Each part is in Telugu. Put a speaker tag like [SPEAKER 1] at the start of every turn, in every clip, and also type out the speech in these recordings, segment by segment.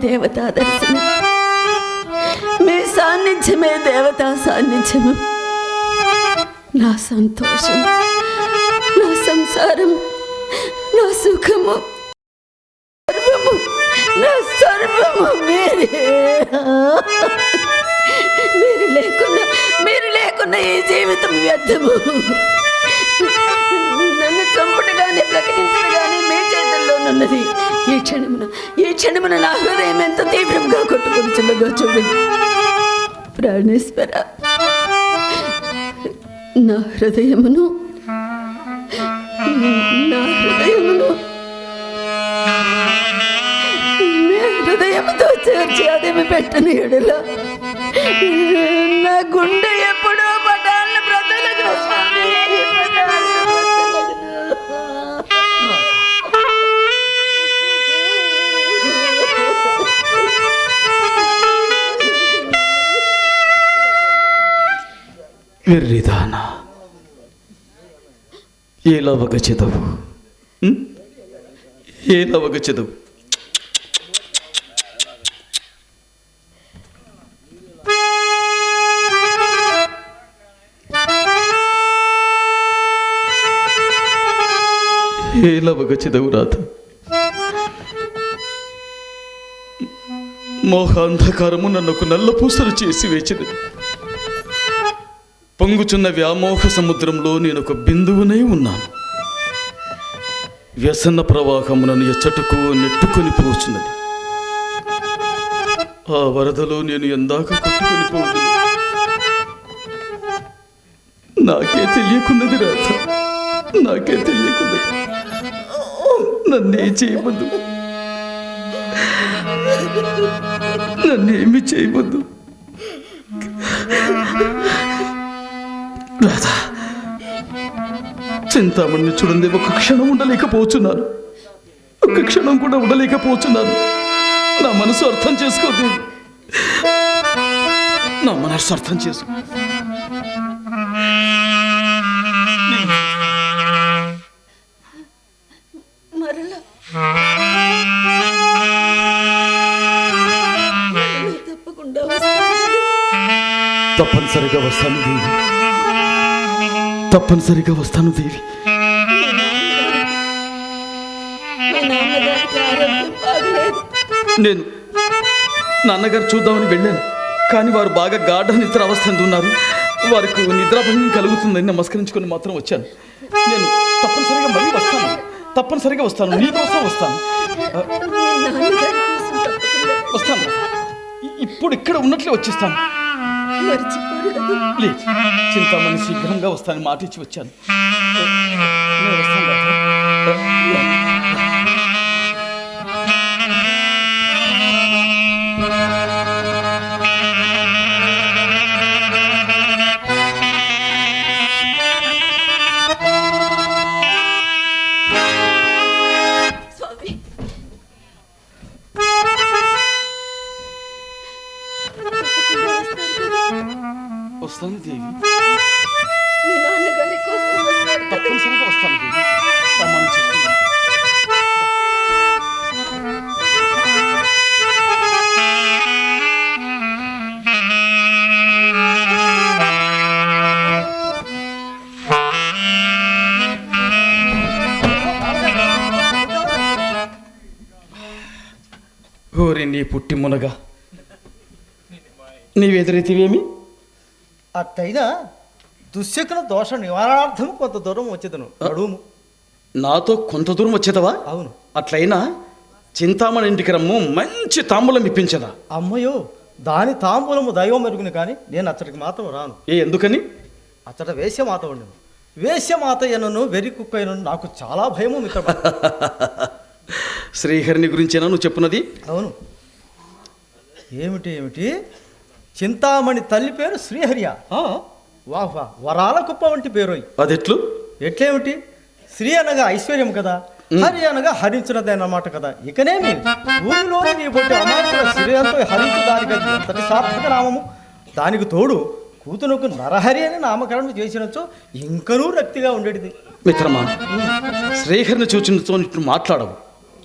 [SPEAKER 1] దేవతా దర్శనం, మీ సాన్నిధ్యమే దేవతా సాన్నిధ్యము. నా సంతోషం, నా సంసారం, నా సుఖము, సర్వము, నా సర్వము మీరే. మీరు లేకున్నా ఈ జీవితం వ్యర్థము. నన్ను చంపుటగానే బ్రతికించగానే మీ చేతుల్లోనున్నది. ఈ క్షణమున నా హృదయం ఎంత తీవ్రంగా కొట్టుకొనిచున్నదో చూడండి. ప్రాణేశ్వర, నా హృదయమును మీ హృదయముతో చేర్చి అదేమి పెట్టని ఎడల నా గుండె ఎప్పుడో పటాలను బ్రతకదు స్వామి.
[SPEAKER 2] వెర్రిదానా, ఎలా ఒక చదువు, ఎలా ఒక చదువు. ఏలవగ చదువు రాత మోహాంధకారము నన్ను నల్ల పూసలు చేసి వేచినది. పొంగుచున్న వ్యామోహ సముద్రంలో నేను ఒక బిందువునై ఉన్నాను. వ్యసన ప్రవాహమునను ఎచ్చటకు నెట్టుకొని పోచున్నది. ఆ వరదలో నేను ఎందాక కొట్టుకొని పోతుంది. నాకే తెలియకున్నది రాత, నాకే తెలియకున్నది. నన్నే చేయవద్దు, నన్నేమి చేయవద్దు రాధా. చింతామణిని చూడండి, ఒక క్షణం ఉండలేకపోతున్నాను, ఒక క్షణం కూడా ఉండలేకపోతున్నాను. నా మనసు అర్థం చేసుకోదు, నా మనసు అర్థం చేసుకో. తప్పనిసరిగా వస్తాను దేవి, తప్పనిసరిగా వస్తాను దేవి. నేను నాన్నగారు చూద్దామని వెళ్ళాను, కానీ వారు బాగా గాఢ నిద్ర అవస్థ ఉన్నారు. వారికి నిద్రాభంగం కలుగుతుందని నమస్కరించుకొని మాత్రం వచ్చాను. నేను తప్పనిసరిగా మళ్ళీ వస్తాను, తప్పనిసరిగా వస్తాను, నీకోసం వస్తాను, వస్తాను. ఇప్పుడు ఇక్కడ ఉన్నట్లే వచ్చేస్తాను. లేదు, చింతామణి శీఘ్రంగా వస్తాను, మాట ఇచ్చి వచ్చాను. నేను వస్తాను రాజా. వస్తాను దేవి,
[SPEAKER 1] మీ నాన్నగారి కోసం
[SPEAKER 2] తప్పనిసరిగా వస్తాను దేవి. సమ్మానం చేస్తున్నాను. ఓరి నీ పుట్టి మునగా, నీవెదురైతివేమి?
[SPEAKER 3] అట్టయినా దుశ్శకున దోష నివారణార్థం కొంత దూరం వచ్చేదను అడుము.
[SPEAKER 2] నాతో కొంత దూరం వచ్చేదవా?
[SPEAKER 3] అవును.
[SPEAKER 2] అట్లయినా చింతామణి ఇంటికి రమ్ము, మంచి తాంబూలం ఇప్పించదా?
[SPEAKER 3] అమ్మయ్యో, దాని తాంబూలము దైవం మెరుగును కానీ నేను అచ్చడికి మాత్రం రాను.
[SPEAKER 2] ఎందుకని?
[SPEAKER 3] అచ్చట వేశ్యమాత ఉండను. వేశ్యమాత ఎనను వెర్రి కుక్క అయినను నాకు చాలా భయము మిత్ర.
[SPEAKER 2] శ్రీహరిని గురించేనా నువ్వు చెప్పున్నది?
[SPEAKER 3] అవును. ఏమిటి చింతామణి తల్లి పేరు శ్రీహరియా? వాహ్ వాహ్, వరాల కుప్ప వంటి పేరు.
[SPEAKER 2] అదెట్లు?
[SPEAKER 3] ఎట్లేమిటి? శ్రీ అనగా ఐశ్వర్యం కదా, హరి అనగా హరించినదన్నమాట కదా. ఇకనేమి భూమిలోని నీ బొట్టి అమాయకుల శ్రీయంతో హరించు దానికి అంతటి సార్థక నామము. దానికి తోడు కూతునకు నరహరి అని నామకరణం చేసినచో ఇంకనూ రక్తిగా ఉండేది.
[SPEAKER 2] మిత్రమా, శ్రీహరిని చూచినతో ఇట్లు మాట్లాడవు.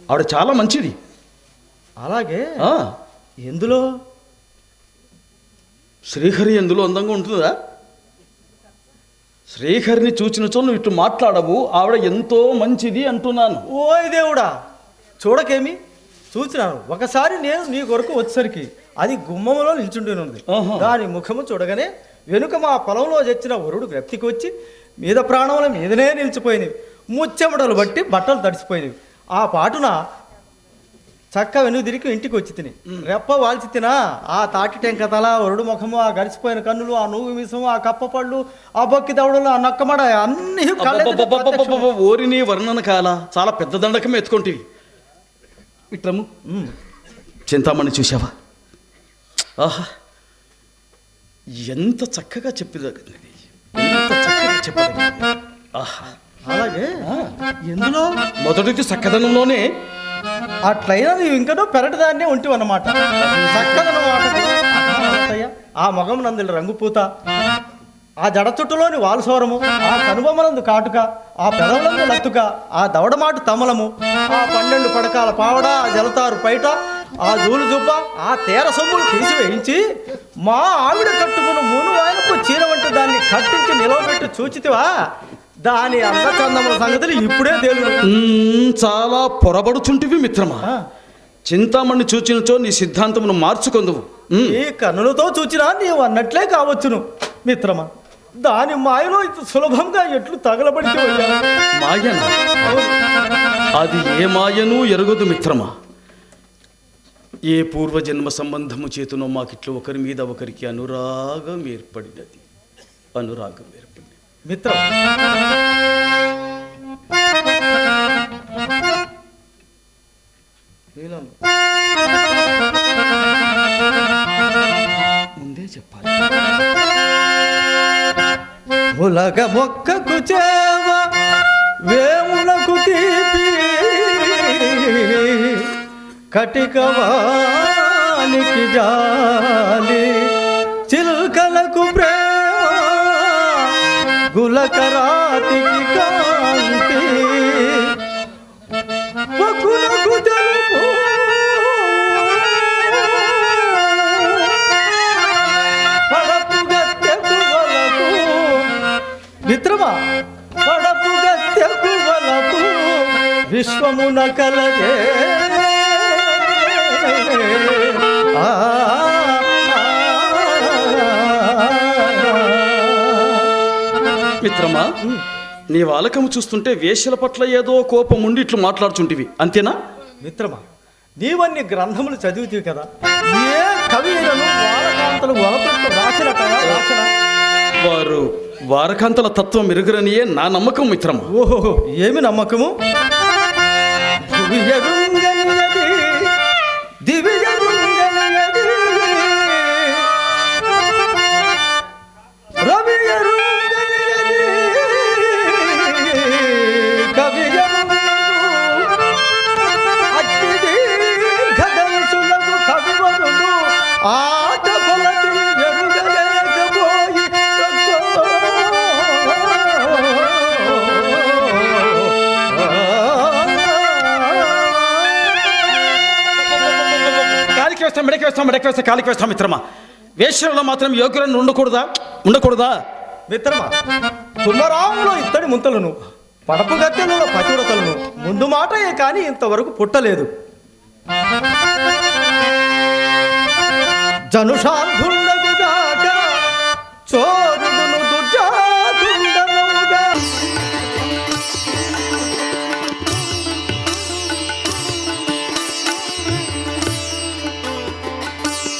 [SPEAKER 2] ఆవిడ చాలా మంచిది.
[SPEAKER 3] అలాగే
[SPEAKER 2] ఆ,
[SPEAKER 3] ఎందులో?
[SPEAKER 2] శ్రీహరి ఎందులో అందంగా ఉంటుందా? శ్రీహరిని చూచినచో నువ్వు ఇట్లు మాట్లాడవు, ఆవిడ ఎంతో మంచిది అంటున్నాను.
[SPEAKER 3] ఓయ్ దేవుడా, చూడకేమి చూసినాను. ఒకసారి నేను నీ కొరకు వచ్చేసరికి అది గుమ్మములో నిల్చుండి
[SPEAKER 2] ఆహా.
[SPEAKER 3] దాని ముఖము చూడగానే వెనుక మా పొలంలో తెచ్చిన వరుడు వ్యక్తికి వచ్చి మీద ప్రాణముల మీదనే నిలిచిపోయినవి. ముచ్చెమటలు బట్టి బట్టలు తడిసిపోయినవి. ఆ పాటున చక్క వెనుక తిరిగి ఇంటికి వచ్చి తిని రెప్ప వాల్చి తినా ఆ తాటి టెంక తల, వరుడు ముఖము, ఆ గడిచిపోయిన కన్నులు, ఆ నువ్వు మిసము, ఆ కప్ప పళ్ళు, ఆ బొక్కి దవడలు, ఆ నక్కమడ అన్ని
[SPEAKER 2] అబ్బబ్బబ్బబ్బబ్బబ్బ, ఓరిని వర్ణన కాల చాలా పెద్ద దండకం ఎత్తుకుంటేవి. విక్రము, చింతామణి చూసావా? ఆహా, ఎంత చక్కగా చెప్పేదగ్గది, ఎంత చక్కగా చెప్పదగ్గది. ఆహా,
[SPEAKER 3] అలాగే ఎందులో
[SPEAKER 2] మొదటిది చక్కదనంలోనే.
[SPEAKER 3] అట్లయినా నీవు ఇంకనూ పెరటిదాన్నే ఉంటివి అన్నమాట. చక్కదనం ఆటయ్య, ఆ మొగం నందుల రంగుపూత, ఆ జడ చుట్టులోని వాలుసోరము, ఆ కనుబొమ్మలందు కాటుక, ఆ పెదవులందు లత్తుక, ఆ దవడమాటు తమలము, ఆ 12 పడకాల పావడ, ఆ జలతారు పైట, ఆ జూలు జుబ్బ, ఆ తేర సొమ్ములు తీసివేయించి మా ఆవిడ కట్టుకున్న మూను వాయనపు చీర వంటి దాన్ని కట్టించి నిలవబెట్టి చూచితివా? దాని అందచందముల సంగతులు ఇప్పుడే తేలు.
[SPEAKER 2] చాలా పొరబడుచుంటివి మిత్రమా. చింతామణి చూచినచో నీ సిద్ధాంతమును మార్చుకొందువు.
[SPEAKER 3] ఈ కన్నులతో చూచినా నీవు అన్నట్లే కావచ్చును మిత్రమా. దాని మాయలో ఇంత సులభంగా ఎట్లు తగలబడితే
[SPEAKER 2] మాయనా? అది ఏ మాయను ఎరగదు మిత్రమా. ఏ పూర్వజన్మ సంబంధము చేతునో మాకిట్లు ఒకరి మీద ఒకరికి అనురాగం ఏర్పడినది. అనురాగం ఏర్పడింది
[SPEAKER 3] మిత్రం.
[SPEAKER 2] ముందే చెప్పాలి.
[SPEAKER 3] ఉలగ మొక్కకు చేవ వేములకు తీపి, కటికవానికి జాలి, చిల్కలకు ప్రేమ, గులకరాతికి కాంతి, పకులకు తెలుపు, పడపు గత్తెకు వలపు. మిత్రమా, పడపు గత్తెకు వలపు విశ్వమున కలగే.
[SPEAKER 2] మిత్రమా, నీ వాలకము చూస్తుంటే వేశ్యల పట్ల ఏదో కోపం ఉండి ఇట్లు మాట్లాడుచుంటివి, అంతేనా?
[SPEAKER 3] మిత్రమా, నీవన్ని గ్రంథములు చదివితివి కదా, ఏ కవిలను వారకాంతలు వలపెట్టు రాసినట్టగా రాసిన?
[SPEAKER 2] వారు వారకాంతల తత్వం ఎరుగురనియే నా నమ్మకం మిత్రమా.
[SPEAKER 3] ఓహో, ఏమి నమ్మకము?
[SPEAKER 2] మెడకి వేస్తా కాలికి వేస్తా మిత్రమా. వేశ్యలో మాత్రం యోగ్యులను ఉండకూడదా
[SPEAKER 3] మిత్రమా? తుమ్మరాములో ఇత్తడి ముంతలను, పడపు గత్తెలలో పతివ్రతలను ముందు మాటయే కానీ ఇంతవరకు పుట్టలేదు. జనుషాంధుండగుగాక చో